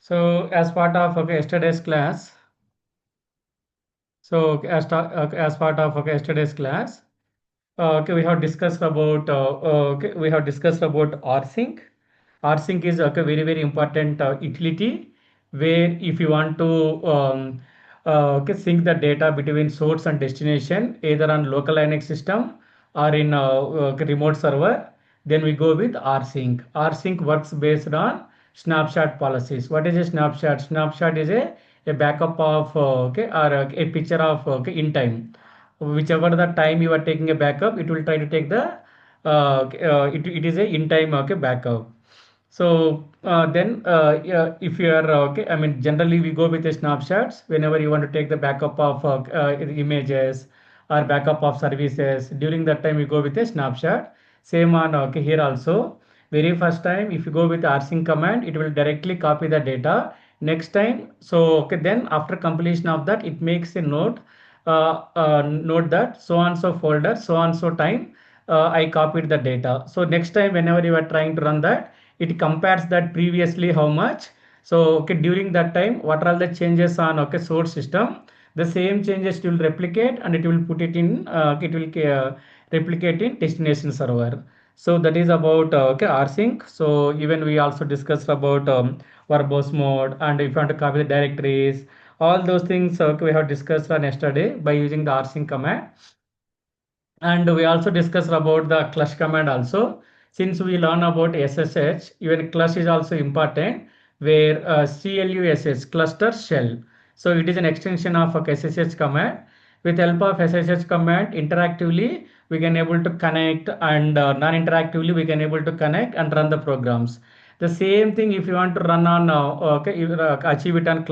So as part of yesterday's class, as part of yesterday's class, we have discussed about we have discussed about rsync. Rsync is very very important utility where if you want to sync the data between source and destination either on local Linux system or in remote server, then we go with rsync. Rsync works based on snapshot policies. What is a snapshot? Snapshot is a backup of or a picture of in time. Whichever the time you are taking a backup, it will try to take the it is a in time backup. So then yeah, if you are I mean generally we go with the snapshots whenever you want to take the backup of images or backup of services. During that time you go with a snapshot. Same on here also. Very first time if you go with rsync command, it will directly copy the data. Next time, so then after completion of that, it makes a note that so and so folder, so and so time I copied the data. So next time whenever you are trying to run that, it compares that previously how much. So during that time what are all the changes on source system, the same changes it will replicate and it will put it in it will replicate in destination server. So that is about rsync. So even we also discussed about verbose mode, and if you want to copy the directories, all those things we have discussed on yesterday by using the rsync command. And we also discussed about the clutch command also. Since we learn about SSH, even clutch is also important, where CLUSS, cluster shell. So it is an extension of a SSH command. With help of SSH command, interactively we can able to connect, and non-interactively we can able to connect and run the programs. The same thing if you want to run on achieve it on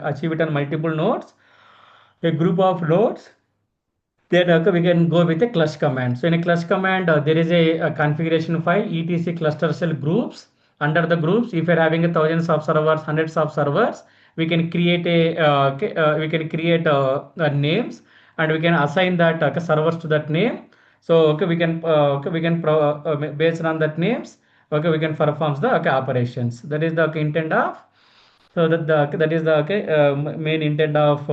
achieve it on multiple nodes, a group of nodes, then we can go with a clutch command. So in a clutch command, there is a configuration file etc cluster shell groups. Under the groups, if you're having a thousands of servers, hundreds of servers, we can create a names, and we can assign that servers to that name. So we can based on that names, we can perform the operations. That is the intent of. So that is the main intent of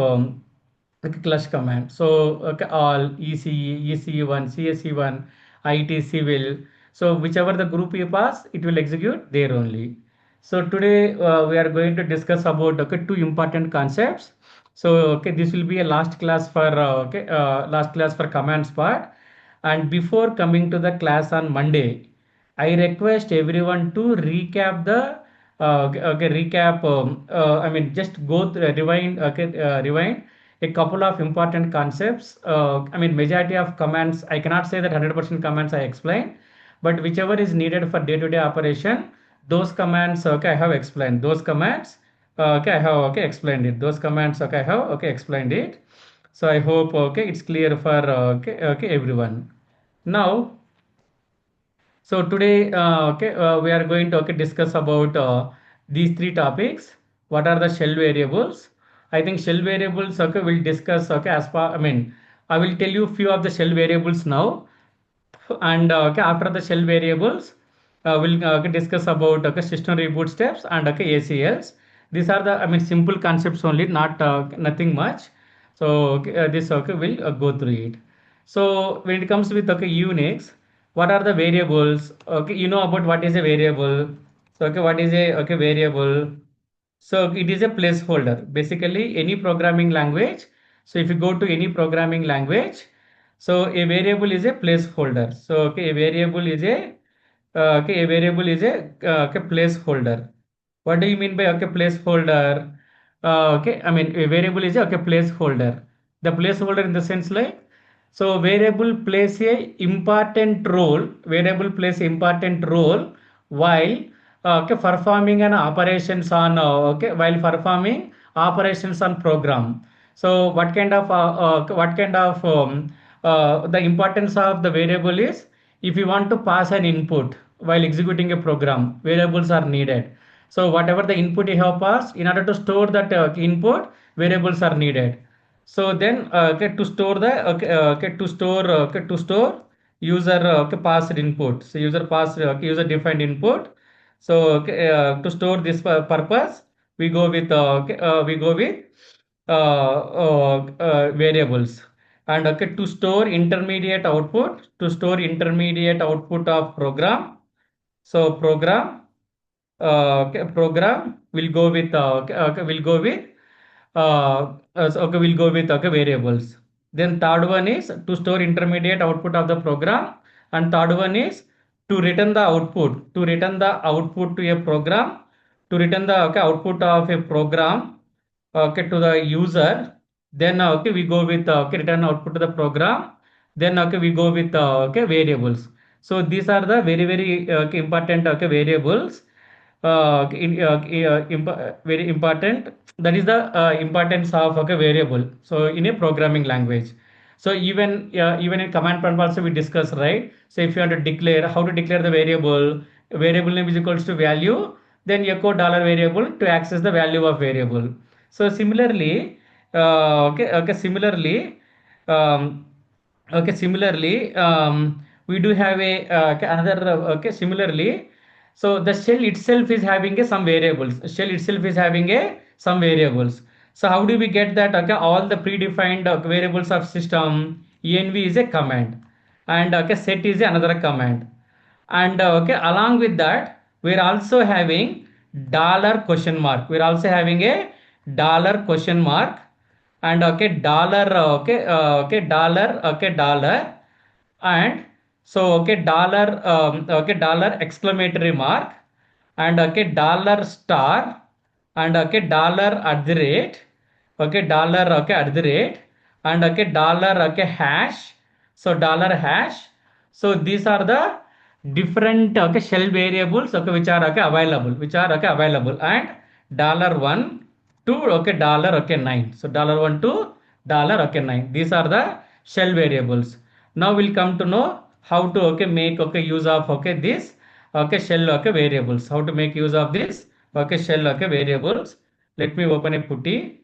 clutch command. So all ECE, ECE1, CSE1, IT civil. So whichever the group you pass, it will execute there only. So today we are going to discuss about two important concepts. So this will be a last class for last class for commands part. And before coming to the class on Monday, I request everyone to recap the recap. I mean, just go through, rewind a couple of important concepts. I mean, majority of commands, I cannot say that 100% commands I explain, but whichever is needed for day-to-day operation, those commands, I have explained. Those commands, I have, explained it. Those commands, I have, explained it. So I hope, it's clear for, everyone. Now, so today, we are going to discuss about these three topics. What are the shell variables? I think shell variables, we'll discuss, as far, I mean, I will tell you few of the shell variables now. And after the shell variables, we'll discuss about system reboot steps and ACLs. These are the, I mean, simple concepts only, not nothing much. So this will go through it. So when it comes with Unix, what are the variables? Okay, you know about what is a variable. So what is a variable? So it is a placeholder. Basically, any programming language. So if you go to any programming language, so a variable is a placeholder. So a variable is a variable is a placeholder. What do you mean by placeholder? I mean a variable is a placeholder. The placeholder in the sense like, so variable plays a important role. Variable plays a important role while performing an operations on while performing operations on program. So what kind of the importance of the variable is, if you want to pass an input while executing a program, variables are needed. So whatever the input you have passed, in order to store that input, variables are needed. So then to store the to store user passed input. So user passed user defined input. So to store this purpose, we go with we go with variables. And okay, to store intermediate output, to store intermediate output of program. So program, okay, program will go with will go with okay, we'll go with okay variables. Then third one is to store intermediate output of the program, and third one is to return the output, to return the output to a program, to return the okay output of a program okay to the user. Then okay we go with okay return output to the program. Then okay we go with okay variables. So these are the very okay, important okay variables very important. That is the importance of okay variable. So in a programming language. So even in command prompt also we discuss, right? So if you want to declare, how to declare the variable name is equals to value, then echo dollar variable to access the value of variable. So similarly, similarly, um, okay, similarly, we do have a another similarly. So the shell itself is having a some variables. Shell itself is having a some variables. So how do we get that? Okay, all the predefined variables of system. Env is a command, and okay, set is another command. And okay, along with that, we're also having dollar question mark. We're also having a dollar question mark, and okay dollar dollar dollar, and so okay dollar okay dollar exclamatory mark, and okay dollar star, and okay dollar at the rate, okay dollar okay at the rate, and okay dollar okay hash. So dollar hash. So these are the different okay shell variables okay which are okay available, which are okay available. And dollar one to okay dollar okay nine. So dollar one to dollar okay nine, these are the shell variables. Now we'll come to know how to okay make okay use of okay this okay shell okay variables, how to make use of this okay shell okay variables. Let me open a putty.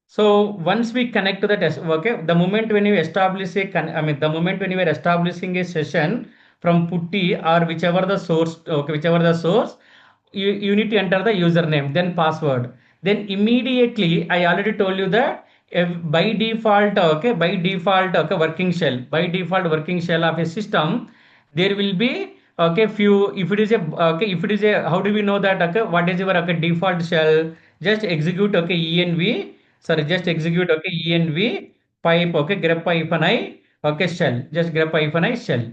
So once we connect to the test, okay, the moment when you establish a, I mean, the moment when you are establishing a session from Putty or whichever the source, okay, whichever the source, you need to enter the username, then password. Then immediately, I already told you that if by default, okay, by default, okay, working shell, by default working shell of a system, there will be okay few. If it is a okay, if it is a, how do we know that okay, what is your okay default shell? Just execute okay env, sorry, just execute okay env pipe okay grep hyphen I okay shell, just grep hyphen I shell.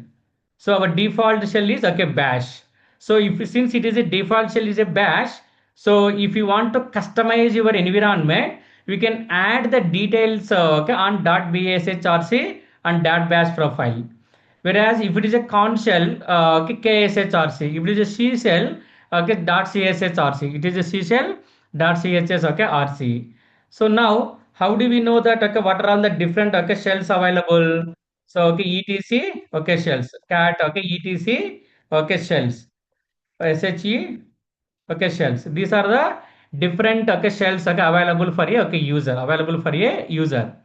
So our default shell is okay bash. So if since it is a default shell is a bash, so if you want to customize your environment, we can add the details okay on .bashrc and .bash profile. Whereas if it is a con shell, okay, KSHRC. If it is a C shell, okay, .CSHRC. It is a C shell, .CSS, okay, RC. So now, how do we know that, okay, what are all the different, okay, shells available? So, okay, ETC, okay, shells. Cat, okay, ETC, okay, shells. SHE, okay, shells. These are the different okay shells okay available for a okay user, available for a user.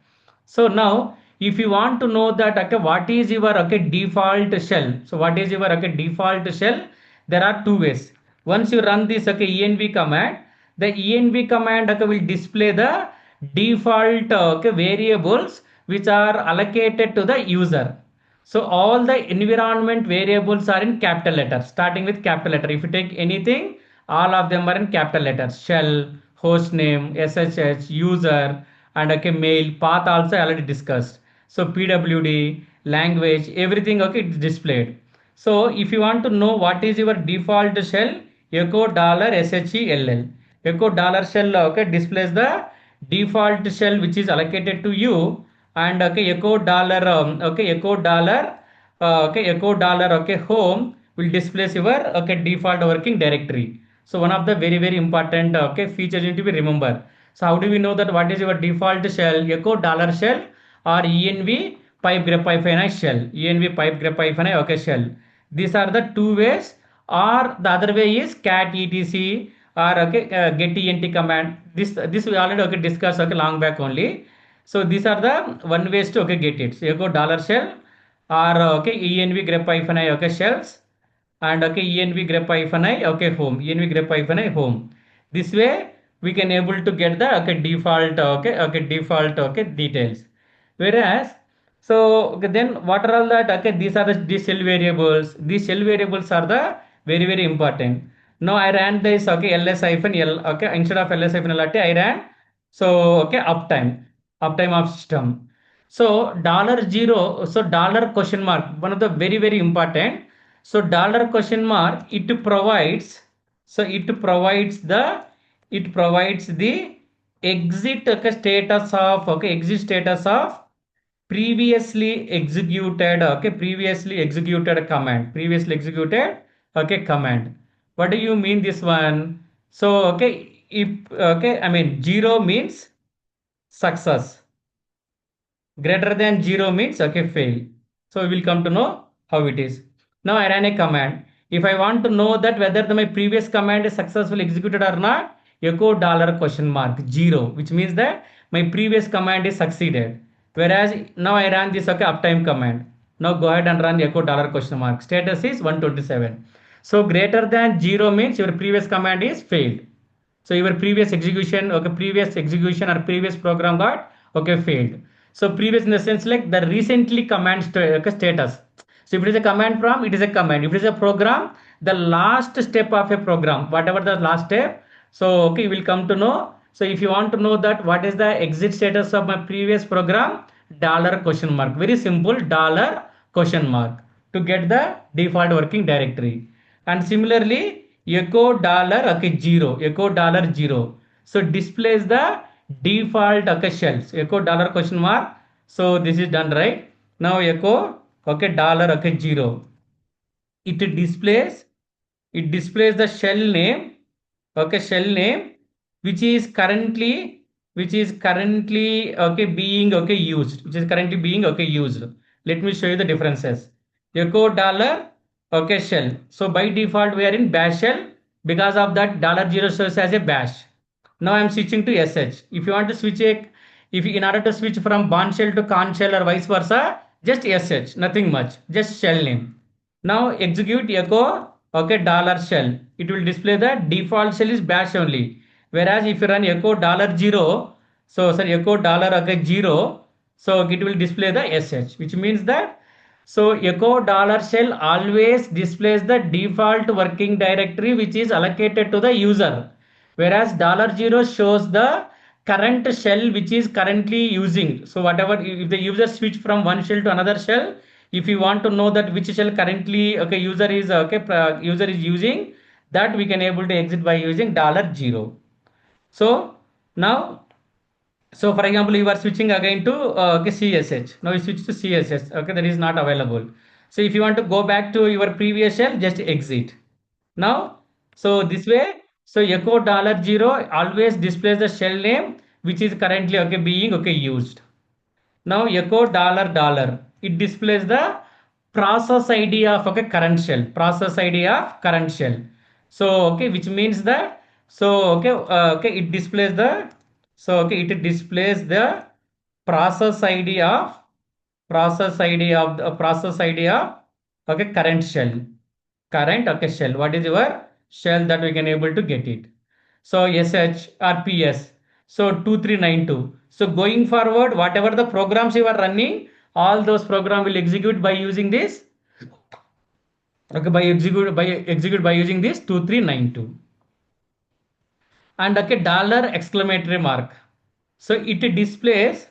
So now if you want to know that okay what is your okay default shell, so what is your okay default shell, there are two ways. Once you run this okay env command, the env command okay will display the default okay variables which are allocated to the user. So all the environment variables are in capital letters, starting with capital letter. If you take anything, all of them are in capital letters. Shell, host name, SSH, user, and okay, mail, path also already discussed. So PWD, language, everything okay, it's displayed. So if you want to know what is your default shell, echo dollar $shell. Echo dollar shell okay displays the default shell which is allocated to you, and okay echo dollar okay echo dollar okay echo dollar okay home will displays your okay default working directory. So one of the very important okay features need to be remember. So how do we know that what is your default shell? Echo dollar shell or env pipe grep hyphen I shell, env pipe grep hyphen I okay shell. These are the two ways. Or the other way is cat etc or okay get ent command. This we already okay discussed okay long back only. So these are the one ways to okay get it. So you go dollar shell or okay env grep hyphen I okay shells, and okay env grep hyphen I okay home, env grep hyphen I home. This way we can able to get the okay default okay default okay details. Whereas so okay, then what are all that okay these are these shell variables. These shell variables are the very important. Now I ran this okay ls hyphen l okay instead of ls hyphen lt I ran so okay uptime of system. So dollar zero, so dollar question mark, one of the very important. So dollar question mark it provides, so it provides the exit okay status of okay exit status of previously executed command, previously executed okay command. What do you mean this one? So okay if okay I mean zero means success, greater than 0 means okay fail. So we will come to know how it is. Now I ran a command. If I want to know that whether my previous command is successfully executed or not, echo dollar question mark 0, which means that my previous command is succeeded. Whereas now I ran this okay uptime command. Now go ahead and run echo dollar question mark, status is 127. So greater than 0 means your previous command is failed. So your previous execution okay previous execution or previous program got okay failed. So previous in the sense like the recently command okay, status. So if it is a command prompt, it is a command. If it is a program, the last step of a program, whatever the last step, so okay you will come to know. So if you want to know that what is the exit status of my previous program, dollar question mark, very simple, dollar question mark, to get the default working directory. And similarly echo dollar okay zero, echo dollar zero, so displays the default okay shells, echo dollar question mark. So this is done right. Now echo okay dollar okay zero, it displays, it displays the shell name okay shell name which is currently, okay being okay used, which is currently being okay used. Let me show you the differences. Echo dollar okay shell, so by default we are in bash shell, because of that dollar zero shows as a bash. Now I am switching to sh. If you want to switch a, if you, in order to switch from Bourne shell to Conch shell or vice versa, just sh, nothing much, just shell name. Now execute echo okay dollar shell, it will display the default shell is bash only. Whereas if you run echo dollar zero, so sorry echo dollar okay zero, so it will display the sh, which means that so echo dollar shell always displays the default working directory which is allocated to the user, whereas dollar zero shows the current shell which is currently using. So whatever if the user switch from one shell to another shell, if you want to know that which shell currently okay user is okay user is using, that we can able to exit by using dollar zero. So now, so for example you are switching again to okay, csh, now you switch to css okay that is not available. So if you want to go back to your previous shell, just exit. Now so this way, so echo dollar zero always displays the shell name which is currently okay being okay used. Now echo dollar dollar, it displays the process id of okay current shell, process id of current shell. So okay which means that so okay okay it displays the, so okay it displays the process id of, process id of the process id of okay current shell, current okay shell, what is your shell that we can able to get it. So sh rps, so 2392. So going forward whatever the programs you are running, all those program will execute by using this okay by using this 2392. And okay dollar exclamatory mark, so it displays,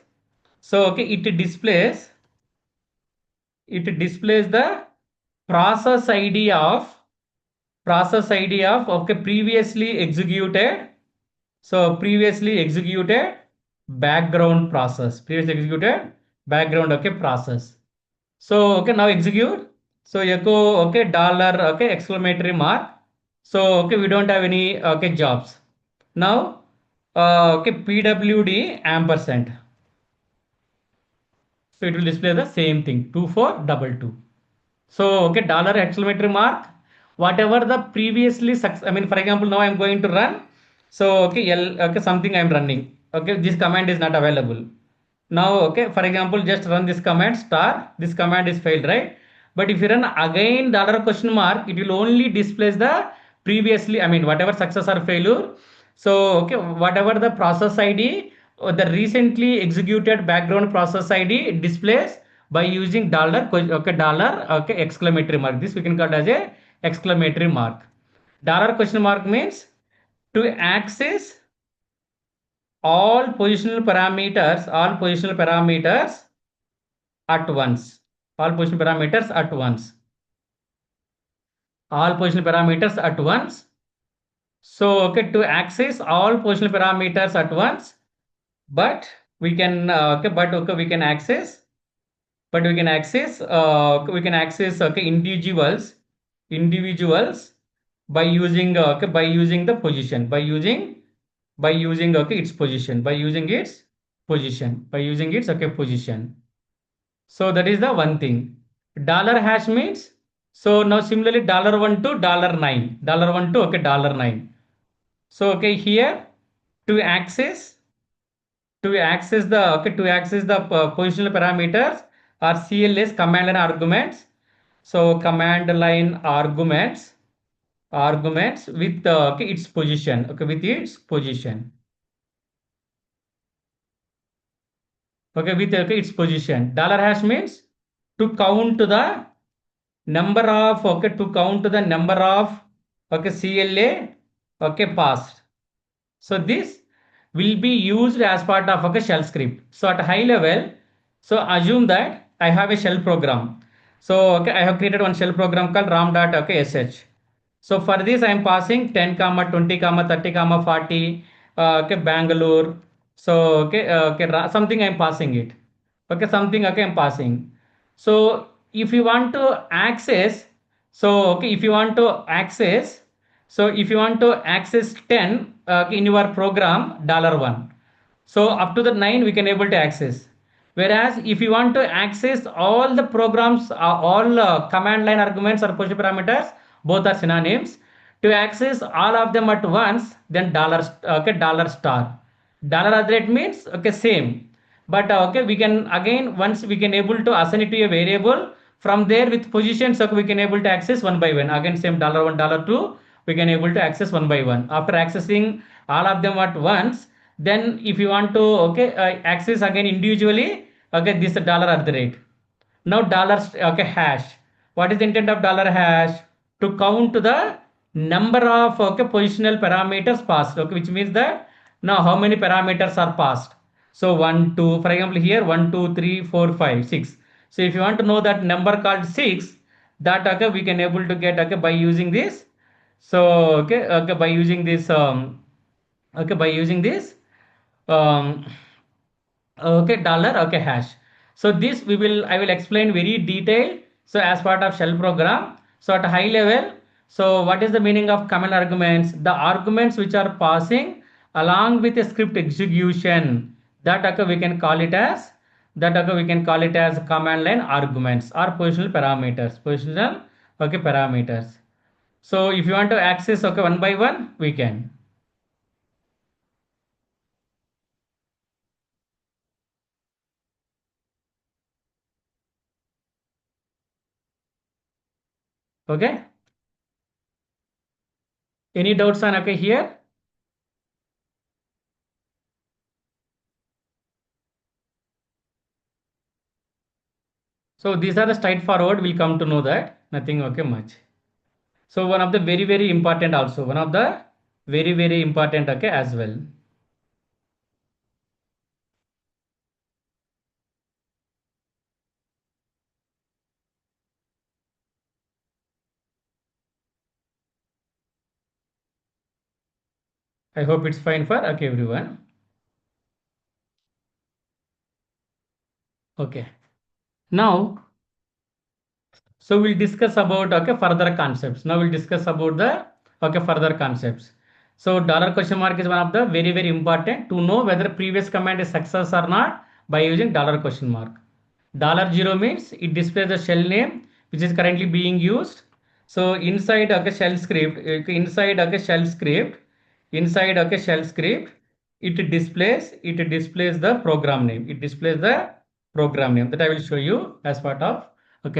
so okay it displays the process id of, process id of okay previously executed, so previously executed background process, previously executed background okay process. So okay now execute. So echo okay dollar okay exclamatory mark, so okay we don't have any okay jobs. Now okay pwd ampersand, so it will display the same thing 2422. So okay dollar exclamatory mark, whatever the previously I mean, for example, now I'm going to run. So okay, okay, something I'm running. Okay, this command is not available. Now okay, for example, just run this command star. This command is failed, right? But if you run again dollar question mark, it will only displays the previously, I mean, whatever success or failure. So okay, whatever the process ID or the recently executed background process ID displays by using dollar okay, dollar okay, exclamatory mark. This we can call as a exclamatory mark. Dollar question mark means to access all positional parameters at once. All positional parameters at once. All positional parameters at once. So okay, to access all positional parameters at once, but we can okay, but okay, we can access okay, individuals by using okay, by using the position, by using okay, its position, by using its position, by using its okay, position. So that is the one thing. Dollar hash means, so now similarly dollar one to dollar nine, dollar one to okay, dollar nine. So okay, here to access to access the positional parameters or CLS, command line arguments. So command line arguments with okay, its position, okay, with its position, okay, with okay, its position. Dollar hash means to count the number of okay, to count the number of okay, CLA okay, passed. So this will be used as part of a shell script. So at a high level, so assume that I have a shell program. So okay, I have created one shell program called ram.sh. So for this I am passing 10 comma 20 comma 30 comma 40 okay, Bangalore. So okay, okay, something I am passing it. Okay, something okay, I'm passing. So if you want to access, so okay, if you want to access, so if you want to access 10 in your program $1, so up to the 9 we can able to access. Whereas if you want to access all the programs, all command line arguments or position parameters, both are synonyms. To access all of them at once, then dollar okay, dollar star. Dollar other rate means okay, same. But okay, we can again, once we can able to assign it to a variable, from there with positions, okay, we can able to access one by one. Again, same dollar one, dollar two, we can able to access one by one. After accessing all of them at once, then if you want to okay, access again individually, okay, this dollar at the rate. Now dollar okay, hash. What is the intent of dollar hash? To count the number of okay, positional parameters passed. Okay, which means that now how many parameters are passed. So 1, 2, for example, here 1, 2, 3, 4, 5, 6. So if you want to know that number called 6, that okay, we can able to get okay, by using this. So okay, okay, by using this okay, by using this um, okay, dollar okay, hash. So this we will I will explain very detailed, so as part of shell program. So at a high level, so what is the meaning of command arguments? The arguments which are passing along with a script execution, that okay, we can call it as, that okay, we can call it as command line arguments or positional okay, parameters. So if you want to access okay, one by one, we can. Okay, any doubts on okay, here? So these are the straightforward, we'll come to know that, nothing okay, much. So one of the very important also, one of the very important okay, as well. I hope it's fine for okay, everyone. Okay. Now, so we'll discuss about okay, further concepts. Now we'll discuss about the okay, further concepts. So dollar question mark is one of the very important to know whether previous command is success or not by using dollar question mark. Dollar zero means it displays the shell name which is currently being used. So inside a shell script, inside a shell script, it displays the program name. It displays the program name that I will show you as part of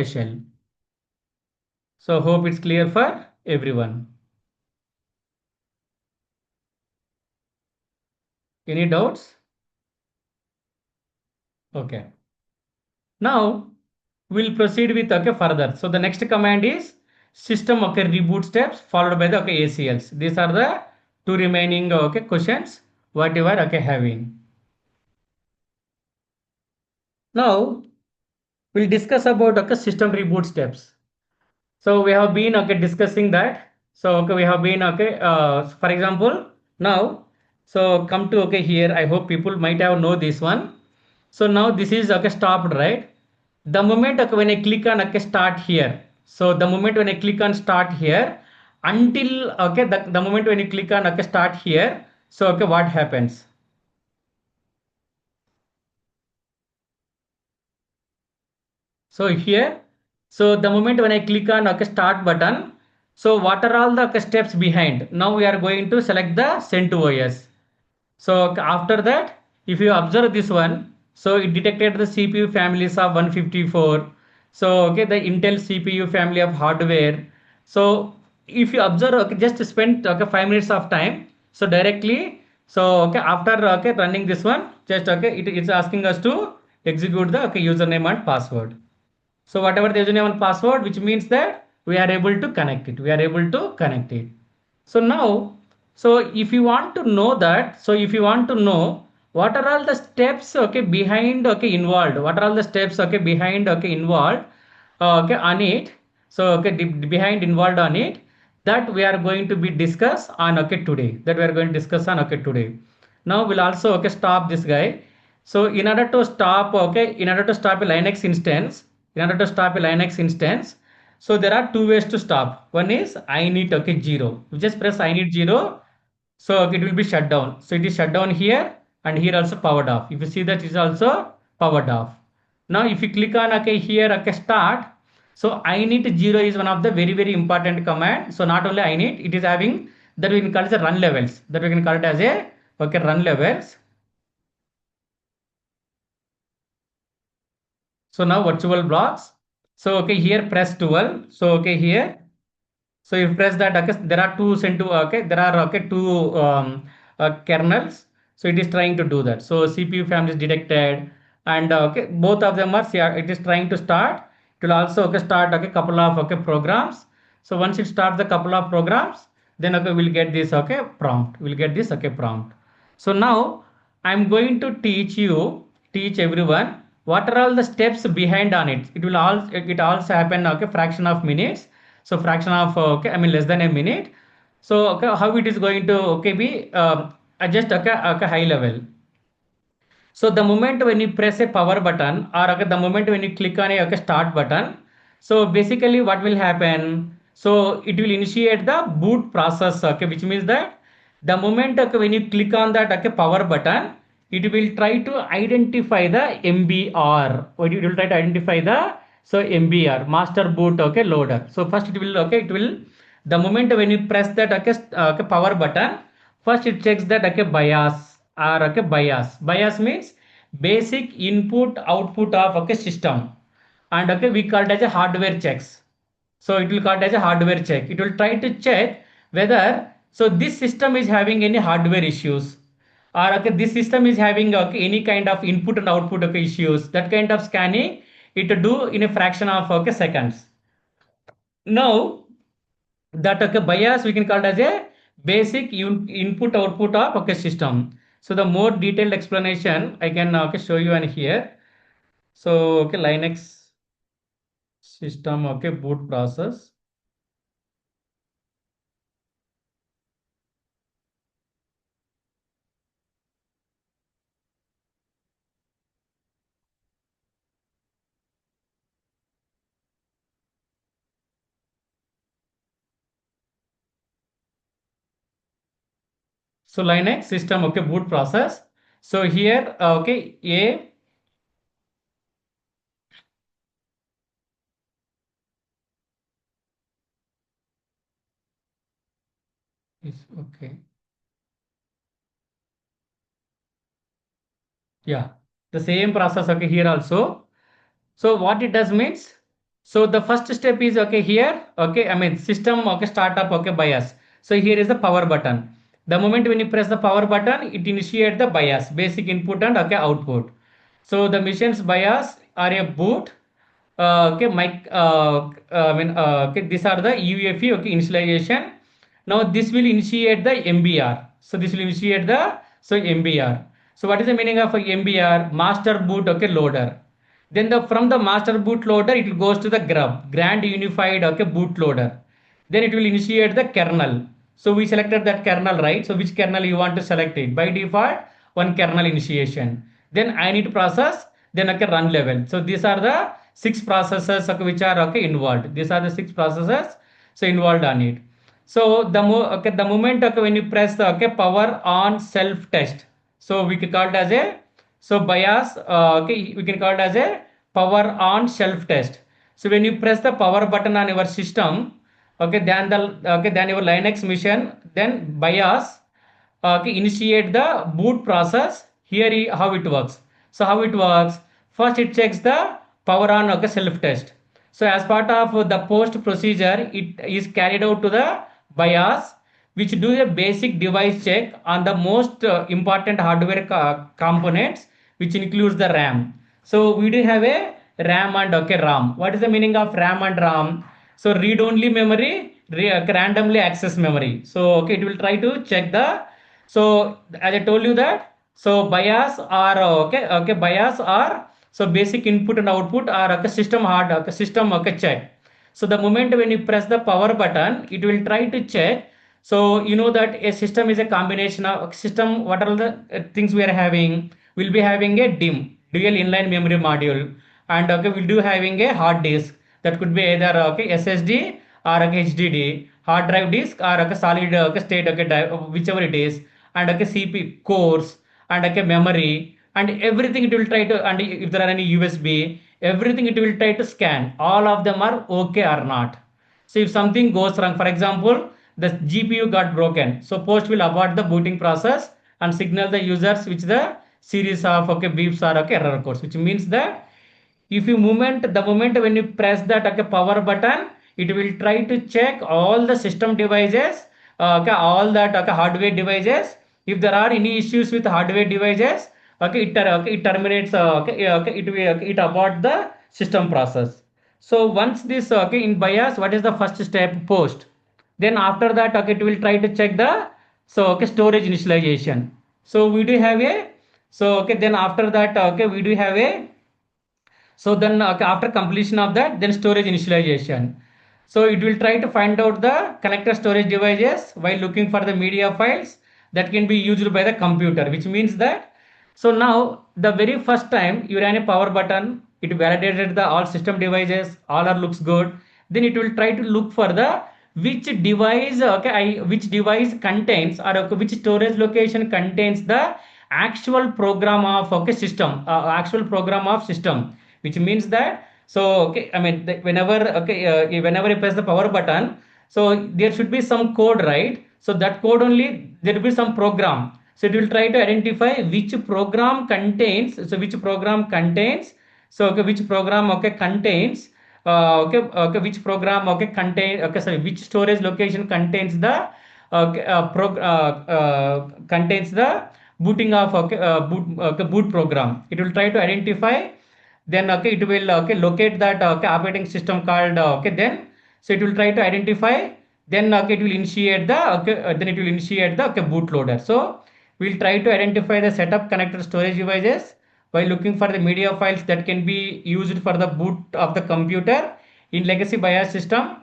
shell. So hope it's clear for everyone. Any doubts? Okay. Now we'll proceed with further. So the next command is system reboot steps followed by the ACLs. These are the two remaining questions what you are having. Now we'll discuss about system reboot steps. So we have been discussing that. So we have been for example now. So come to here. I hope people might have know this one. So now this is stopped, right? The moment when I click on start here. So the moment when I click on start here until the moment when you click on start here. So what happens? So here, so the moment when I click on start button, so what are all the steps behind? Now we are going to select the send to OS. So after that, if you observe this one, so it detected the CPU families of 154. So the Intel CPU family of hardware. So if you observe, just spend 5 minutes of time. So directly, so after running this one, just it's asking us to execute the username and password. So whatever the username and password, which means that we are able to connect it. We are able to connect it. So now, so if you want to know that, so if you want to know what are all the steps behind involved, what are all the steps behind involved on it. So behind involved on it, that we are going to be discuss on today. That we are going to discuss on today. Now we'll also stop this guy. So in order to stop in order to stop a Linux instance, in order to stop a Linux instance, so there are two ways to stop. One is init 0. You just press init 0, so it will be shut down. So it is shut down here and here also powered off. If you see that it is also powered off. Now if you click on here start, so init 0 is one of the very important command. So not only init, it is having that we can call it as a run levels. That we can call it as a run levels. So now virtual blocks. So here press 12. So here. So if you press that, there are two there are two kernels. So it is trying to do that. So CPU family is detected, and both of them are it is trying to start. It will also start couple of programs. So once it starts the couple of programs, then we'll get this prompt. We'll get this prompt. So now I'm going to teach everyone what are all the steps behind on it. It also happen fraction of minutes. So fraction of I mean less than a minute. So how it is going to be adjust high level. So the moment when you press a power button or the moment when you click on a start button, so basically what will happen? So it will initiate the boot process, which means that the moment when you click on that power button, it will try to identify the MBR. Or it will try to identify the MBR, master boot loader. So first it will the moment when you press that power button, first it checks that bias or bias. Bias means basic input output of system, and we call it as a hardware checks. So it will call it as a hardware check. It will try to check whether this system is having any hardware issues, or this system is having any kind of input and output issues. That kind of scanning it to do in a fraction of seconds. Now that bias we can call it as a basic input output of system. So the more detailed explanation I can show you in here. So Linux system boot process. So Linux system boot process. So here a Yes, okay. Yeah, the same process, okay, here also. So what it does means, so the first step is okay here, okay, I mean system, okay, startup, okay, bias. So here is the power button. The moment when you press the power button, it initiate the bias, basic input and okay output. So the machine's bias are a boot. Okay, mic. Okay, these are the UEFI. Okay, initialization. Now this will initiate the MBR. So this will initiate the MBR. So what is the meaning of a MBR? Master boot. Okay, loader. Then the from the master boot loader it goes to the grub, Grand Unified, okay, boot loader. Then it will initiate the kernel. So we selected that kernel, right? So which kernel you want to select it? By default, one kernel initiation. Then I need to process, then okay, run level. So these are the six processes, okay, which are okay involved. These are the six processes so involved on it. So okay, the moment okay, when you press the okay, power on self test, so we can call it as a bias, okay, we can call it as a power on self test. So when you press the power button on your system, okay, then your Linux machine, then bias, okay, initiate the boot process. Here how it works. So how it works, first it checks the power on, okay, self test. So as part of the post procedure, it is carried out to the bias, which do a basic device check on the most important hardware components, which includes the RAM. So we do have a RAM and okay, RAM. What is the meaning of RAM and RAM? So read only memory, randomly access memory. So okay, it will try to check the, so as I told you that, so bias are bias are, so basic input and output are okay, system hard, okay, system okay, check. So the moment when you press the power button, it will try to check. So you know that a system is a combination of system. What are the things we are having? We'll be having a DIMM, dual inline memory module, and okay, we'll do having a hard disk that could be either okay, SSD or okay, HDD, hard drive disk or okay, solid okay, state okay, whichever it is, and okay, CPU cores and okay, memory and everything it will try to, and if there are any USB, everything it will try to scan. All of them are okay or not. So if something goes wrong, for example, the GPU got broken, so post will abort the booting process and signal the users which the series of okay beeps or okay error codes, which means that if you movement the moment when you press that okay, power button, it will try to check all the system devices, okay, all that okay, hardware devices. If there are any issues with hardware devices, okay, okay, it terminates, okay, okay, it will okay, it abort the system process. So once this okay in bias, what is the first step? Post. Then after that okay, it will try to check the, so okay, storage initialization. So we do have a, so okay, then after that okay, we do have a, so then after completion of that, then storage initialization. So it will try to find out the connector storage devices while looking for the media files that can be used by the computer, which means that, so now the very first time you ran a power button, it validated the all system devices, all are looks good. Then it will try to look for the which device, okay, which device contains or okay, which storage location contains the actual program of okay system, actual program of system, which means that, so okay, I mean whenever okay, whenever you press the power button, so there should be some code, right? So that code only there will be some program. So it will try to identify which program contains, so which program contains, so okay, which program okay contains, okay, okay, which program okay contain, okay, sorry, which storage location contains the okay, contains the booting of okay, boot program. It will try to identify, then okay, it will okay, locate that okay, operating system called okay, then so it will try to identify, then okay, it will initiate the okay, then it will initiate the okay, bootloader. So we'll try to identify the setup connected storage devices by looking for the media files that can be used for the boot of the computer in legacy BIOS system.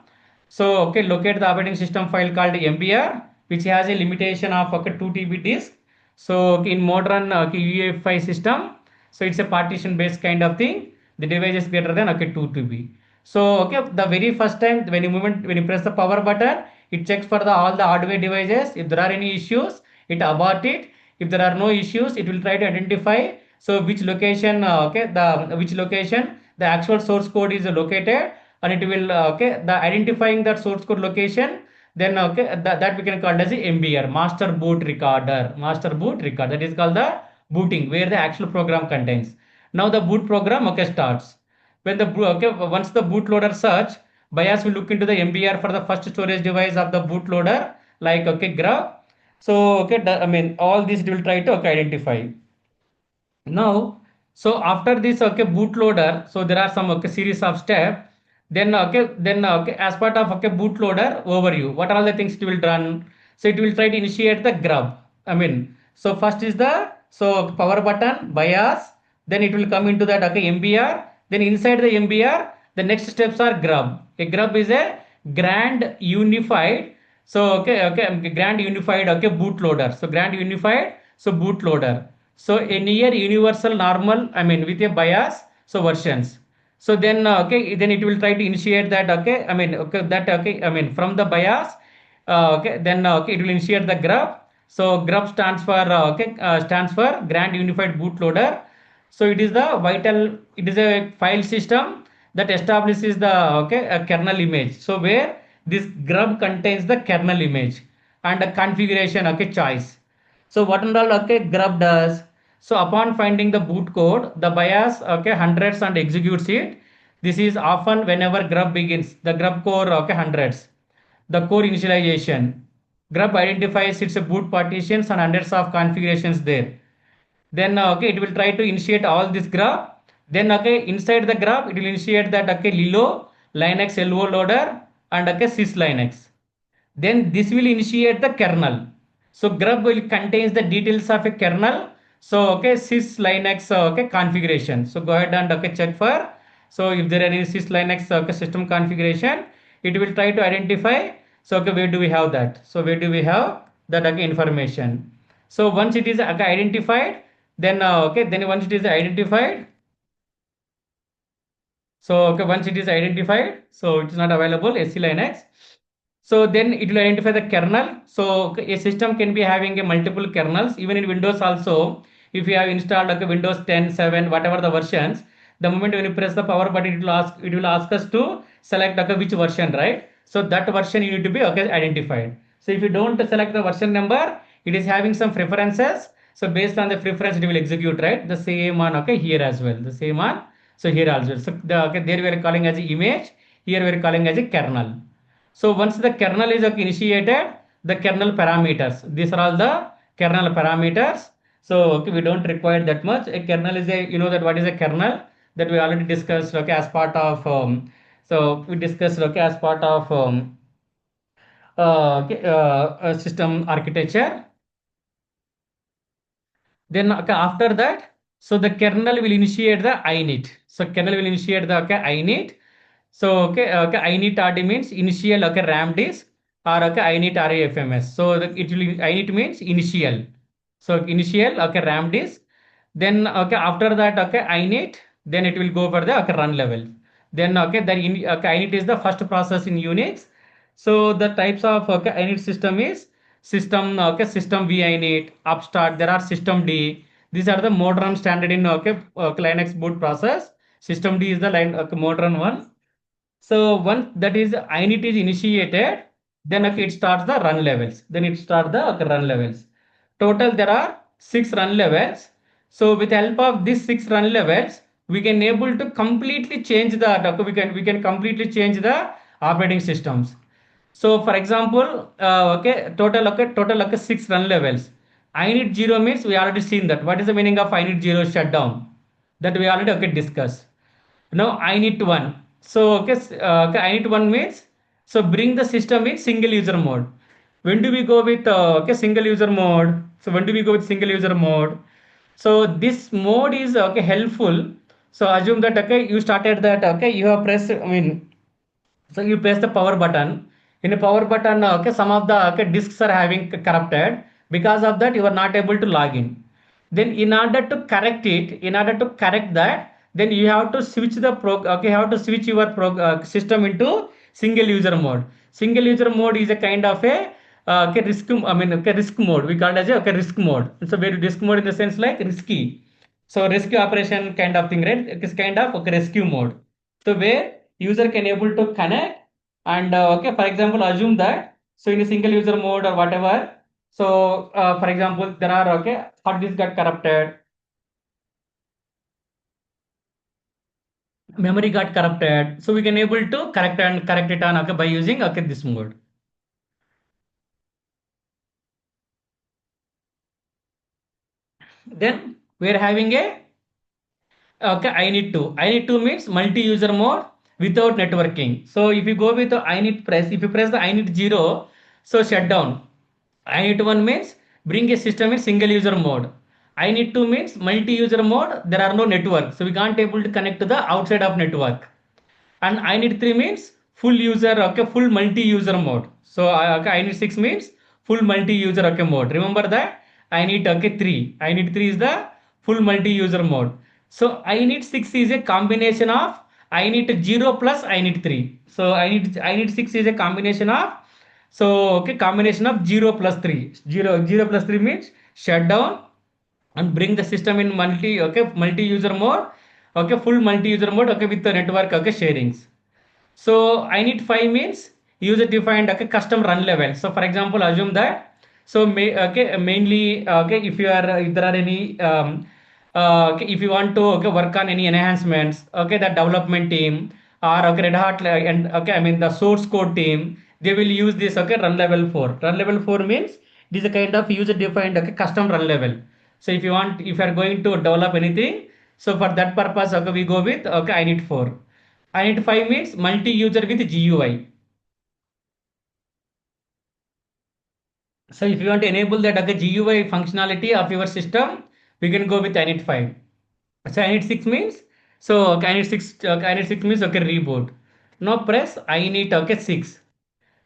So okay, locate the operating system file called MBR, which has a limitation of okay, 2 TB disk. So okay, in modern okay, UEFI system, so it's a partition based kind of thing. The device is greater than okay, 2 TB. So okay, the very first time when you press the power button, it checks for the all the hardware devices. If there are any issues, it abort it. If there are no issues, it will try to identify, so which location okay, the which location the actual source code is located, and it will okay, the identifying that source code location, then that we can call as the MBR, master boot recorder. That is called the booting, where the actual program contains. Now the boot program starts. When the once the bootloader search, BIOS will look into the MBR for the first storage device of the bootloader, like grab. So I mean all these it will try to identify. Now, so after this bootloader, so there are some series of steps. Then as part of bootloader overview, what are all the things it will run? So it will try to initiate the grub. I mean, so first is the power button BIOS, then it will come into that MBR. Then inside the MBR, the next steps are grub. A grub is a grand unified. So grand unified bootloader. So grand unified bootloader. So a near universal normal, I mean with a BIOS, so versions. So then then it will try to initiate that I mean I mean from the BIOS, then it will initiate the grub. So grub stands for stands for grand unified bootloader. So it is the vital, it is a file system that establishes the kernel image. So where this grub contains the kernel image and a configuration choice. So what and all grub does? So upon finding the boot code, the BIOS hundreds and executes it. This is often whenever grub begins, the grub core hundreds, the core initialization. Grub identifies its boot partitions and hundreds of configurations there. Then it will try to initiate all this graph. Then inside the graph it will initiate that Lilo, Linux LO loader and sys Linux. Then this will initiate the kernel. So grub will contains the details of a kernel. So sys Linux configuration. So go ahead and check for. So if there are any sys Linux system configuration, it will try to identify. So where do we have that? So where do we have that information? So once it is identified, then then once it is identified, so once it is identified, so it is not available SC Linux. So then it will identify the kernel. So a system can be having a multiple kernels. Even in Windows also, if you have installed Windows 10, 7, whatever the versions, the moment when you press the power button, it will ask us to select which version, right? So that version you need to be identified. So if you don't select the version number, it is having some preferences. So based on the preference, it will execute, right? The same on here as well. The same on here also. So there we are calling as image. Here we are calling as a kernel. So once the kernel is initiated, the kernel parameters. These are all the kernel parameters. So we don't require that much. A kernel is a, you know that what is a kernel, that we already discussed as part of so we discussed as part of system architecture. Then after that, so the kernel will initiate the init. So kernel will initiate the init. So init RD means initial RAM disk, or init RAFMS. So it will init means initial. So initial RAM disk. Then after that init, then it will go for the run level. Then init is the first process in Unix. So the types of init system is system system V init, upstart. There are system D. These are the modern standard in Linux boot process. System D is the modern one. So once that is init is initiated, then it starts the run levels. Then it starts the run levels. Total there are 6 run levels. So with the help of these 6 run levels, we can able to completely change the we can completely change the operating systems. So for example, total 6 run levels. Init 0 means we already seen that. What is the meaning of init 0 shutdown? That we already discussed. Now init 1. So init 1 means, so bring the system in single user mode. When do we go with single user mode? So when do we go with single user mode? So this mode is helpful. So assume that you started that you have pressed, I mean, so you press the power button. In the power button, some of the disks are having corrupted. Because of that, you are not able to log in. Then, in order to correct it, in order to correct that, then you have to switch the you have to switch your system into single user mode. Single user mode is a kind of a risk. I mean, risk mode. We call it as a risk mode. So, very risk mode in the sense like risky. So, rescue operation kind of thing, right? It's kind of rescue mode. So, where user can able to connect and for example assume that So in a single user mode or whatever, so for example, there are okay, hard disk got corrupted, memory got corrupted, so we can able to correct it on okay by using okay this mode. Then we are having a okay, I need to means multi-user mode without networking. So if you go with the I need press, if you press the I need 0, so shut down. I need 1 means bring a system in single user mode. I need 2 means multi-user mode. There are no network, so we can't able to connect to the outside of network. And I need 3 means full user okay full multi-user mode. So okay, I need 6 means full multi-user okay mode. Remember that I need okay 3. I need 3 is the full multi-user mode. So I need 6 is a combination of I need 0 plus I need 3. So I need 6 is a combination of so okay combination of 0 plus 3. 0 plus 3 means shut down and bring the system in multi user mode, okay full multi user mode okay with the network okay sharings. So I need 5 means user defined okay custom run level. So for example assume that so okay mainly okay if you are if there are any okay, if you want to okay work on any enhancements okay the development team or okay red hat and okay I mean the source code team they will use this okay run level 4. Run level 4 means it is a kind of user defined okay custom run level. So if you want if you are going to develop anything, so for that purpose okay we go with okay I need 4. I need 5 means multi user with GUI. So if you want to enable that okay, GUI functionality of your system, we can go with init 5. So init 6 means so okay, init 6 means okay reboot. Now press init okay 6.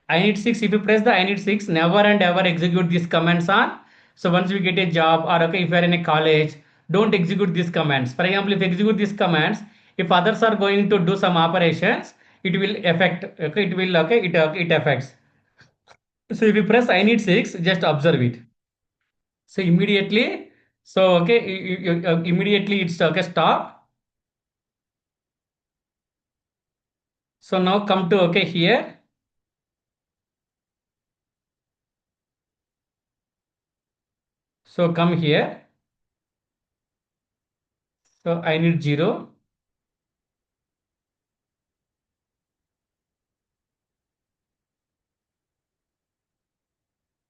Init 6 if you press the init 6 never and ever execute these commands on. So once we get a job or okay if you are in a college, don't execute these commands. For example, if you execute these commands, if others are going to do some operations, it will affect okay it will okay it affects. So if you press I need 6, just observe it. So immediately, so okay, immediately it's okay, stop. So now come to okay here. So come here. So I need 0.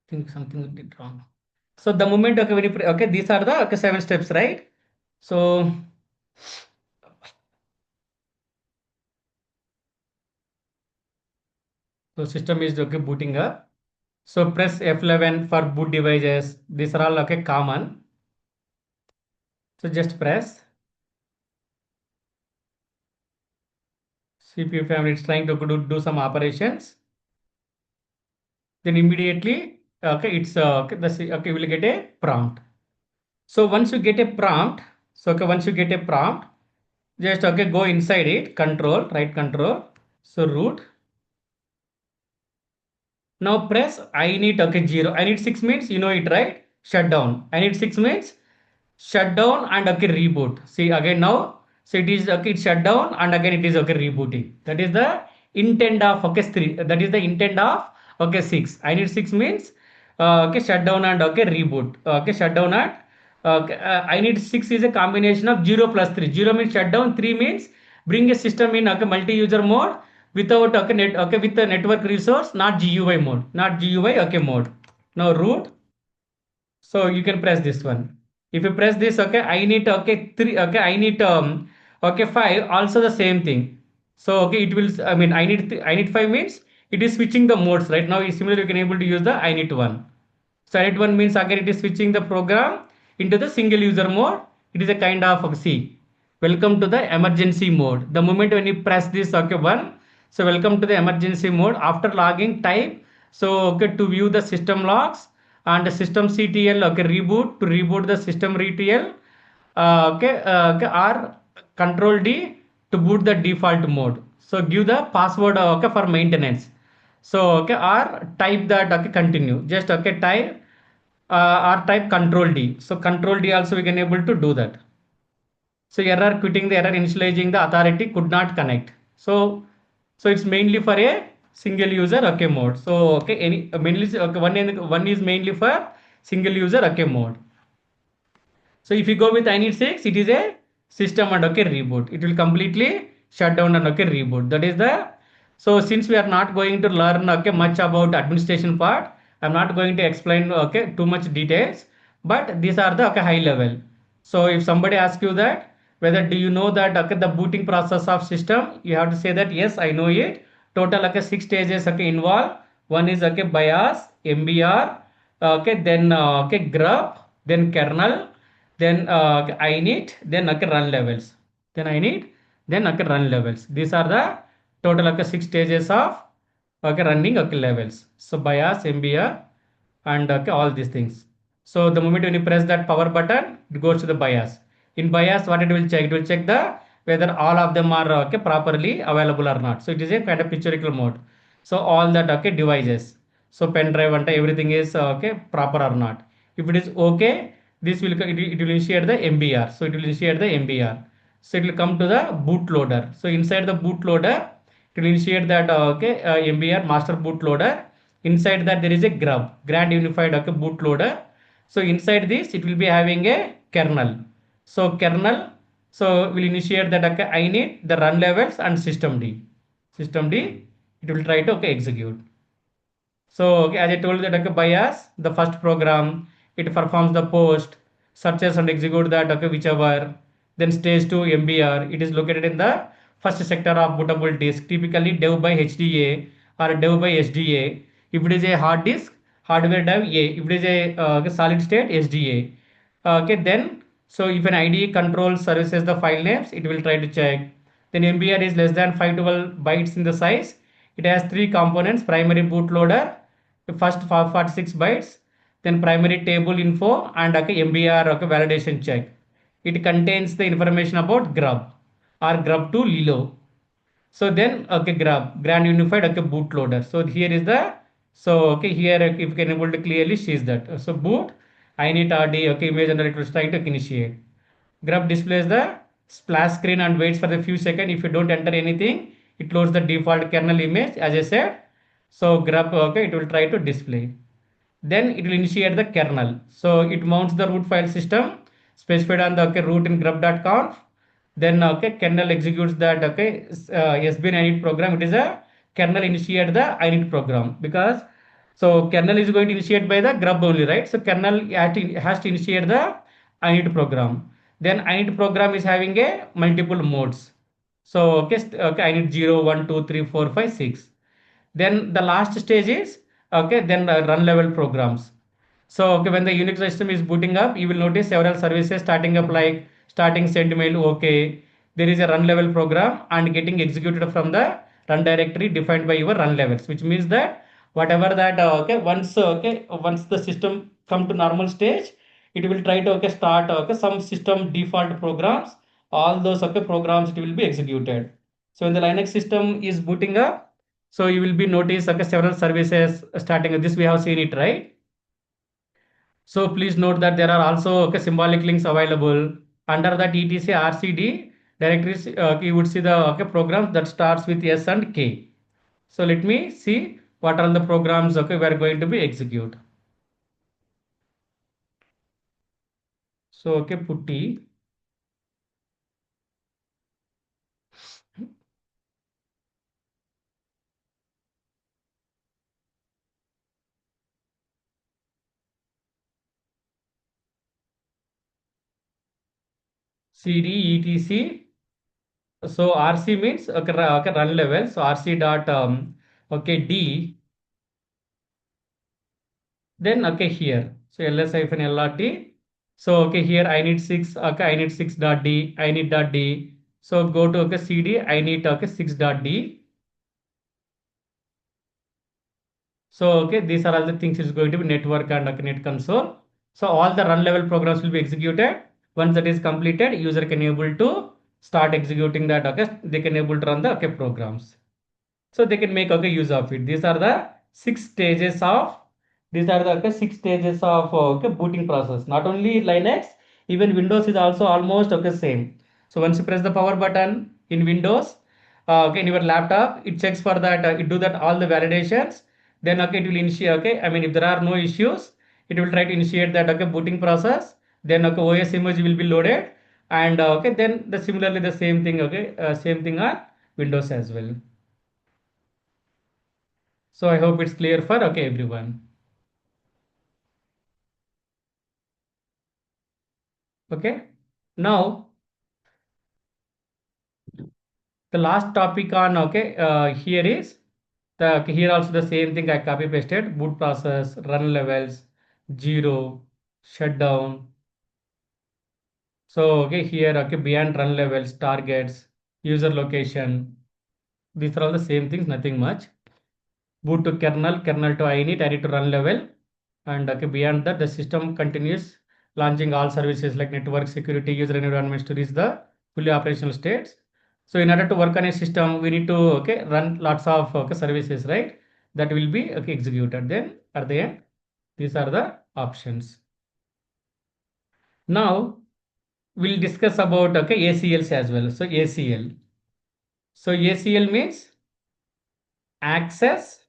Think something did wrong. So the moment okay, when you okay, these are the okay 7 steps, right? So so system is okay booting up. So press F11 for boot devices. These are all okay common. So just press CPU family. It's trying to do some operations. Then immediately okay it's okay okay we'll get a prompt. So once you get a prompt, so okay once you get a prompt, just okay go inside it, control right control, so root. Now press I need okay 0. I need 6 means you know it right, shut down. I need 6 means shut down and okay reboot. See again now, so it is okay it's shut down and again it is okay rebooting. That is the intent of okay 3. That is the intent of okay 6. I need 6 means okay shut down and okay reboot. Okay shut down and okay, I need 6 is a combination of 0 plus 3. 0 means shut down, 3 means bring a system in okay multi-user mode without okay okay with the network resource, not GUI mode, not GUI okay mode. Now root, so you can press this one. If you press this, okay, I need okay 3, okay, I need okay 5, also the same thing. So okay, it will I mean I need 5 means it is switching the modes right now. Similarly, you can able to use the I need 1. So I need 1 means again it is switching the program into the single user mode. It is a kind of see. Welcome to the emergency mode. The moment when you press this okay 1, so welcome to the emergency mode. After logging type, so okay to view the system logs and the system CTL okay reboot to reboot the system RTL okay or control D to boot the default mode. So give the password okay for maintenance. So okay or type that okay continue. Just okay type or type control D. So control D also we can able to do that. So error quitting the error initializing the authority could not connect. So it's mainly for a single user okay mode. So okay, any mainly okay, one is mainly for single user okay mode. So if you go with I need 6, it is a system and okay reboot. It will completely shut down and okay reboot. That is the, so since we are not going to learn okay much about administration part, I'm not going to explain okay too much details, but these are the okay high level. So if somebody asks you that whether do you know that okay the booting process of system, you have to say that yes I know it. Total okay six stages okay involved. One is okay BIOS, MBR, okay then okay grub, then kernel, then I need, then occur run levels. Then I need, then occur run levels. These are the total occur six stages of okay running okay levels. So BIOS, MBR, and okay all these things. So the moment when you press that power button, it goes to the BIOS. In BIOS, what it will check? It will check the whether all of them are okay properly available or not. So it is a kind of pictorial mode. So all that okay devices. So pen drive and everything is okay proper or not. If it is okay, this will it will initiate the MBR. So it will initiate the MBR. So it will come to the bootloader. So inside the bootloader, it will initiate that okay MBR master bootloader. Inside that there is a grub, grand unified okay bootloader. So inside this it will be having a kernel. So kernel, so will initiate that okay I need the run levels and system D. System D, it will try to okay execute. So okay, as I told you that okay, bias, the first program, it performs the post, searches and execute that okay, whichever. Then stage 2 MBR, it is located in the first sector of bootable disk, typically dev by HDA or dev by SDA. If it is a hard disk, hardware dev A. If it is a solid state, SDA. Okay, then so if an IDE controls services the file names, it will try to check. Then MBR is less than 512 bytes in the size. It has three components: primary bootloader, the first 46 bytes, then primary table info, and okay, MBR okay, validation check. It contains the information about grub or grub2 Lilo. So then okay grab grand unified okay bootloader. So here is the, so okay here if you can able to clearly see that. So boot init rd okay image and it was trying to initiate. Grub displays the splash screen and waits for a few seconds. If you don't enter anything, it loads the default kernel image as I said. So grub okay it will try to display. Then it will initiate the kernel. So it mounts the root file system specified on the okay, root in grub.conf. Then okay kernel executes that okay sbin init program. It is a kernel initiate the init program because so kernel is going to initiate by the grub only, right? So kernel has to initiate the init program. Then init program is having a multiple modes. So okay, okay init 0 1 2 3 4 5 6. Then the last stage is okay then run level programs. So okay when the Unix system is booting up, you will notice several services starting up like starting send mail. Okay, there is a run level program and getting executed from the run directory defined by your run levels, which means that whatever that okay once the system come to normal stage, it will try to okay start okay some system default programs. All those okay programs it will be executed. So when the Linux system is booting up, so you will be notice okay, several services starting with this. We have seen it, right? So please note that there are also okay, symbolic links available under that etc rcd directories. You would see the okay, programs that starts with S and K. So let me see what are the programs okay, we are going to be execute. So okay, putty cd etc. So rc means okay, okay, run level. So rc dot okay d. Then okay here. So ls hyphen lrt. So okay here I need six. Okay I need six dot d. I need dot d. So go to okay cd. I need okay six dot d. So okay these are all the things is going to be network and okay, net console. So all the run level programs will be executed. Once that is completed, user can able to start executing that. Okay they can able to run the okay programs. So they can make okay use of it. These are the six stages of, these are the okay, six stages of okay, booting process. Not only Linux, even Windows is also almost okay same. So once you press the power button in Windows, okay, in your laptop, it checks for that, it do that all the validations. Then okay, it will initiate. Okay, I mean if there are no issues, it will try to initiate that okay booting process. Then okay, OS image will be loaded, and okay, then the similarly the same thing. Okay, same thing on Windows as well. So I hope it's clear for okay everyone. Okay. Now the last topic on okay here is the okay, here also the same thing I copy pasted: boot process, run levels, zero, shutdown. So okay here okay beyond run levels, targets, user location. These are all the same things, nothing much. Boot to kernel, kernel to init, init to run level, and okay, beyond that, the system continues launching all services like network, security, user environments to reach the fully operational states. So in order to work on a system, we need to okay run lots of okay services, right? That will be okay executed. Then at the end, these are the options. Now we'll discuss about okay ACLs as well. So ACL. So ACL means access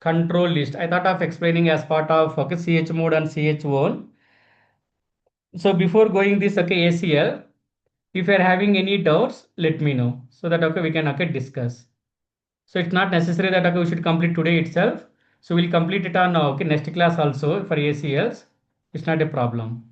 control list. I thought of explaining as part of okay ch mode and ch one. So before going this okay ACL, if you are having any doubts, let me know so that okay we can okay discuss. So it's not necessary that okay we should complete today itself. So we'll complete it on okay next class also for ACLs. It's not a problem.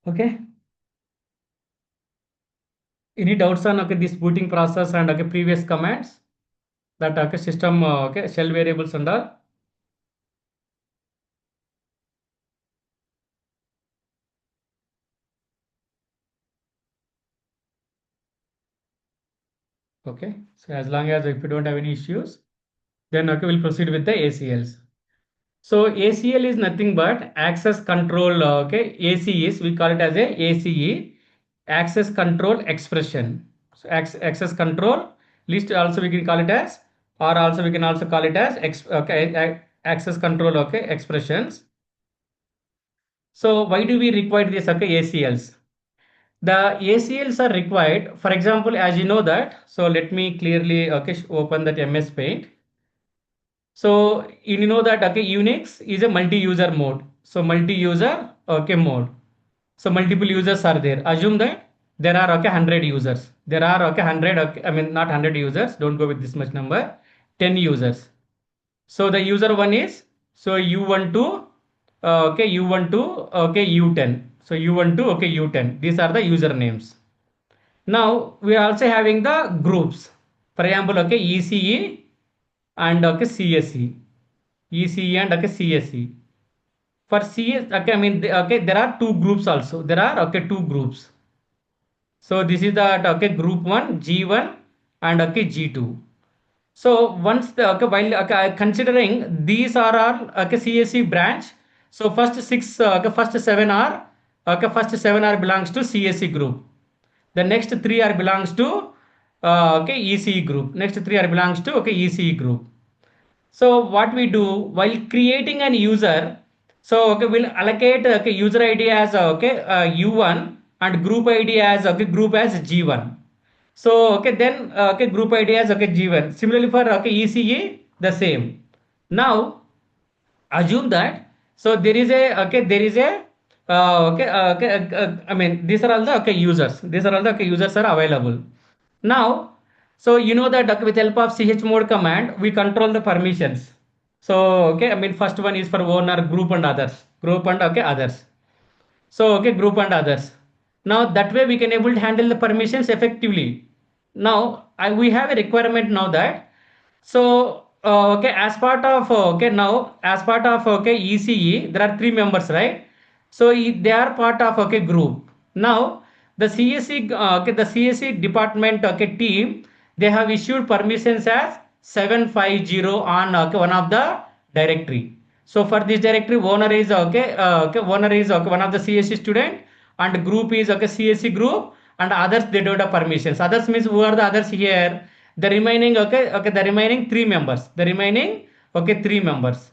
Okay. Any doubts on okay this booting process and okay previous commands that okay system okay shell variables and all. Okay. So as long as if you don't have any issues, then okay we'll proceed with the ACLs. So ACL is nothing but access control. Okay, AC is we call it as a ACE, access control expression. So access control list also we can call it as, or also we can also call it as access control. Okay, expressions. So why do we require this okay ACLs? The ACLs are required. For example, as you know that. So let me clearly okay open that MS Paint. So you know that okay, Unix is a multi-user mode. So multi-user okay mode. So multiple users are there. Assume that there are okay 100 users. There are okay 100 okay, I mean not 100 users. Don't go with this much number. 10 users. So the user one is so U12 okay U12 okay U10. So U12 okay U10. These are the user names. Now we are also having the groups. For example, okay ECE and okay CSE. ECE and okay CSE. For CS, okay, I mean, okay, there are two groups also. There are okay two groups. So this is the okay group one, G1 and okay G2. So once the okay while okay, considering these are all okay CSE branch. So first six okay first seven are okay first seven are belongs to CSE group. The next three are belongs to okay ECE group. Next three are belongs to okay ECE group. So what we do while creating an user, so okay, we'll allocate okay user ID as okay U1 and group ID as okay group as G1. So okay then okay group ID as okay G1. Similarly for okay ECE the same. Now assume that so there is a okay there is a I mean these are all the okay users. These are all the okay users are available. Now so you know that okay, with help of chmod command we control the permissions. So okay I mean first one is for owner, group and others, group and okay others. So okay group and others. Now that way we can able to handle the permissions effectively. Now we have a requirement now that so okay as part of okay now as part of okay ECE there are three members, right? So they are part of okay group. Now the CSE okay the CSE department okay team they have issued permissions as 750 on one of the directory. So for this directory, owner is owner is one of the CSC student, and group is CSC group, and others they don't have permissions. Others means who are the others here? The remaining the remaining three members. The remaining three members.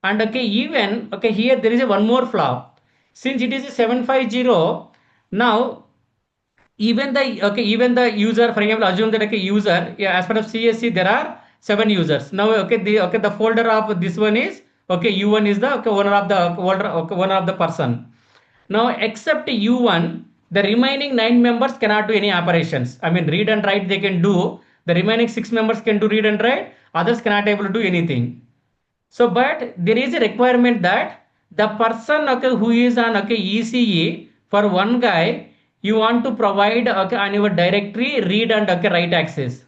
And even here there is a one more flaw. Since it is a 750, now even the user, for example, assume that user, yeah, as part of CSC there are seven users. Now the folder of this one is U1 is the owner of the owner of the person. Now except U1, the remaining nine members cannot do any operations. I mean, read and write they can do. The remaining six members can do read and write. Others cannot able to do anything. So, but there is a requirement that the person who is on ECE, for one guy, you want to provide on your directory read and write access.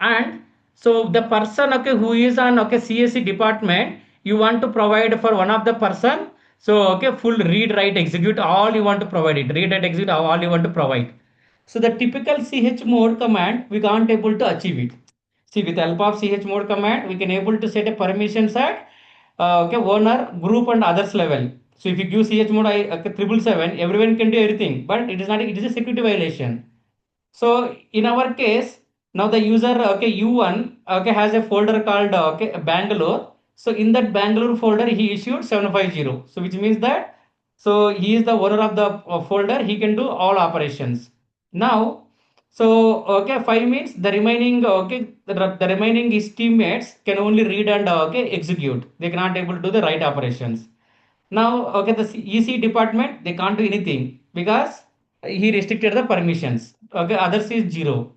And so the person who is on CSC department, you want to provide for one of the person. So full read write execute all you want to provide it. Read and execute all you want to provide. So the typical chmod command we can't able to achieve it. See, with help of chmod command, we can able to set a permissions at owner, group, and others level. So if you give chmod 777, everyone can do everything, but it is not. It is a security violation. So in our case, now the user U1 has a folder called Bangalore. So in that Bangalore folder, he issued 750. So which means that so he is the owner of the folder. He can do all operations. Now, so 5 means the remaining the remaining his teammates can only read and execute. They cannot able to do the right operations. Now, the EC department, they can't do anything because he restricted the permissions. Others is zero.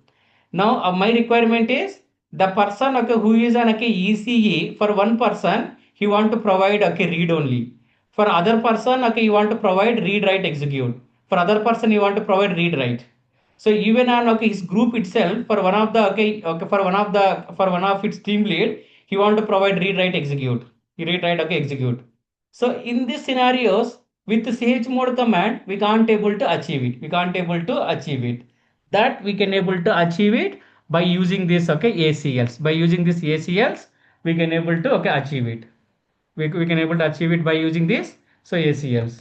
Now, my requirement is the person who is on ECE, for one person, he want to provide read only. For other person, you want to provide read write execute. For other person, you want to provide read write. So even on his group itself, for one of the for one of its team lead, he want to provide read write execute. He read write execute. So in these scenarios, with the chmod command, we can't able to achieve it. We can't able to achieve it. That we can able to achieve it by using this ACLs. By using this ACLs, we can able to achieve it. We can able to achieve it by using this ACLs.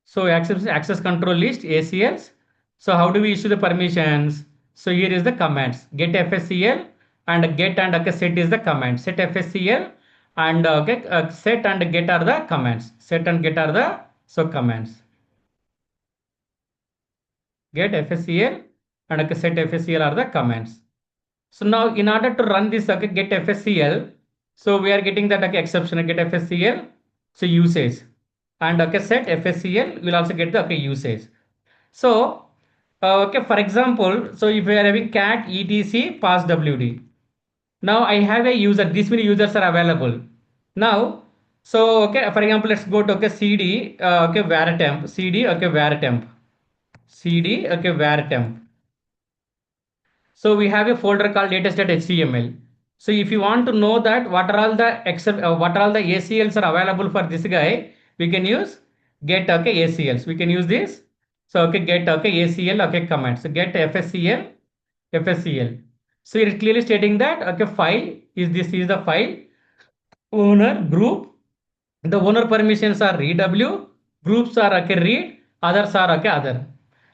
So access control list ACLs. So how do we issue the permissions? So here is the commands: get FSCL and get and set is the command. Set FSCL and set and get are the commands. Set and get are the commands. Get FSCL and set FSCL are the commands. So now in order to run this get FSCL, so we are getting that exception get FSCL, so usage, and set FSCL will also get the usage. So for example, so if we are having cat etc pass wd, now I have a user, this many users are available. Now so for example, let's go to cd var temp, cd var temp, cd var temp. So we have a folder called latest.html. So if you want to know that what are all the what are all the ACLs are available for this guy, we can use get ACLs. We can use this. So get ACL command. So get FSCL FSCL. So it is clearly stating that file is this is the file owner group. The owner permissions are readw, groups are read, others are other.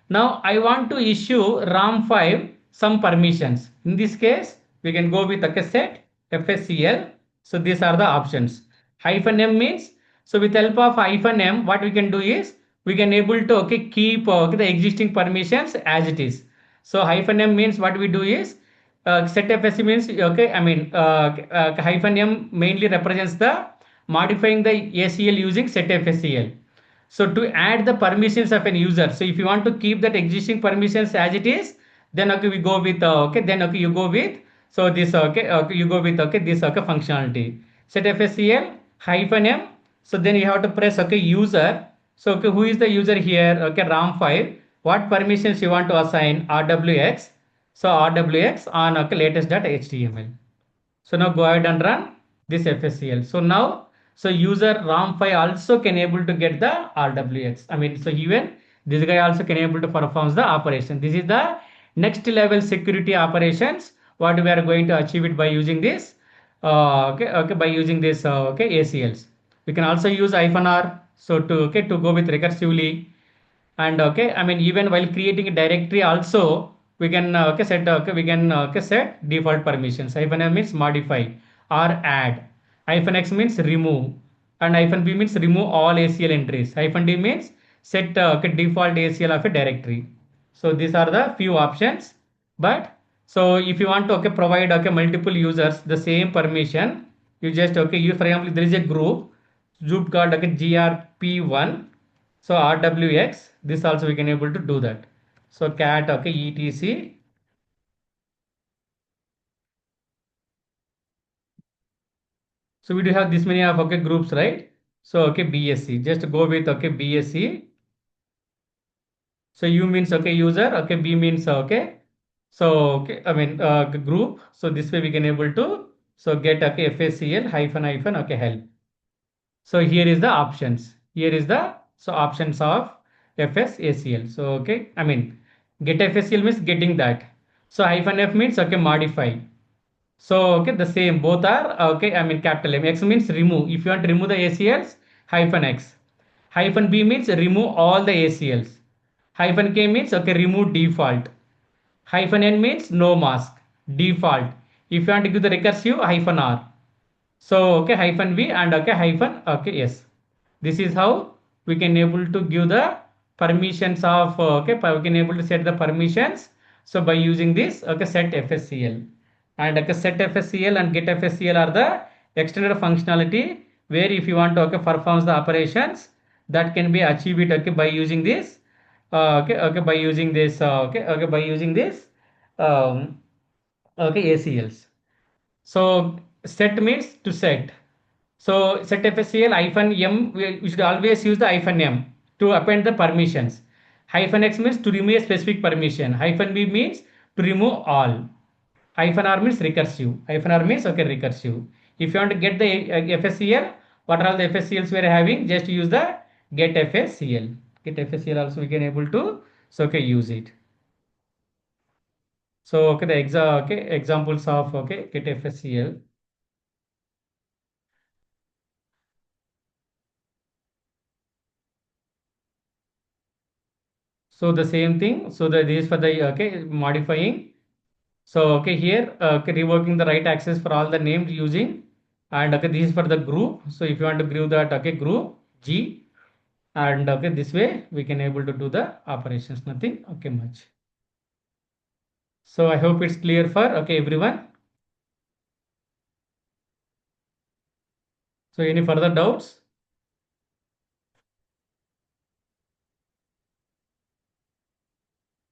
Now I want to issue RAM5 some permissions. In this case, we can go with set FSCL. So these are the options. Hyphen M means, so with help of hyphen M, what we can do is we can able to keep the existing permissions as it is. So hyphen M means what we do is set FSC means hyphen M mainly represents the modifying the ACL using set FSCL. So to add the permissions of an user, so if you want to keep that existing permissions as it is, then we go with then you go with so this you go with this functionality set FSCL hyphen M. So then you have to press user. So okay, who is the user here? Okay, ram file. What permissions you want to assign? rwx. So rwx on okay, latest.html. So now go ahead and run this FSCL. So now, so user RAM5 also can able to get the RWX. I mean, so even this guy also can able to perform the operation. This is the next level security operations. What we are going to achieve it by using this. Okay, by using this okay ACLs. We can also use -r. So to okay to go with recursively, and okay, I mean even while creating a directory also we can okay set okay we can okay set default permissions. Hyphen m means modify or add, hyphen x means remove, and hyphen b means remove all ACL entries, hyphen d means set okay, default ACL of a directory. So these are the few options. But so if you want to okay provide okay multiple users the same permission, you just okay you, for example, there is a group called okay grp1. So rwx, this also we can able to do that. So cat okay etc. So we do have this many of okay groups, right? So okay bsc, just go with okay bsc. So u means okay user, okay b means okay, so okay I mean group. So this way we can able to so get okay fscl hyphen okay help. So here is the options. Here is the so options of FSACL. So okay, I mean get FSCL means getting that. So hyphen F means okay modify. So okay, the same both are okay. I mean capital M. X means remove. If you want to remove the ACLs, hyphen X. Hyphen B means remove all the ACLs. Hyphen K means okay remove default. Hyphen N means no mask default. If you want to give the recursive, hyphen R. So okay hyphen v and okay hyphen okay yes. This is how we can able to give the permissions of okay we can able to set the permissions. So by using this okay set fscl, and okay set fscl and get fscl are the extended functionality where if you want to okay performs the operations that can be achieved okay by using this okay by using this okay by using this um, okay ACLs. So set means to set. So set FSCL hyphen M, we should always use the hyphen M to append the permissions. Hyphen X means to remove a specific permission. Hyphen B means to remove all. Hyphen R means recursive. Hyphen R means okay recursive. If you want to get the FSCL, what are all the FSCLs we are having? Just use the get FSCL. Get FSCL also we can able to so okay use it. So okay the okay examples of okay get FSCL. So the same thing. So the this for the okay modifying. So okay here okay, revoking the right access for all the names using, and okay this is for the group. So if you want to group that okay group G, and okay this way we can able to do the operations. Nothing okay much. So I hope it's clear for okay everyone. So any further doubts?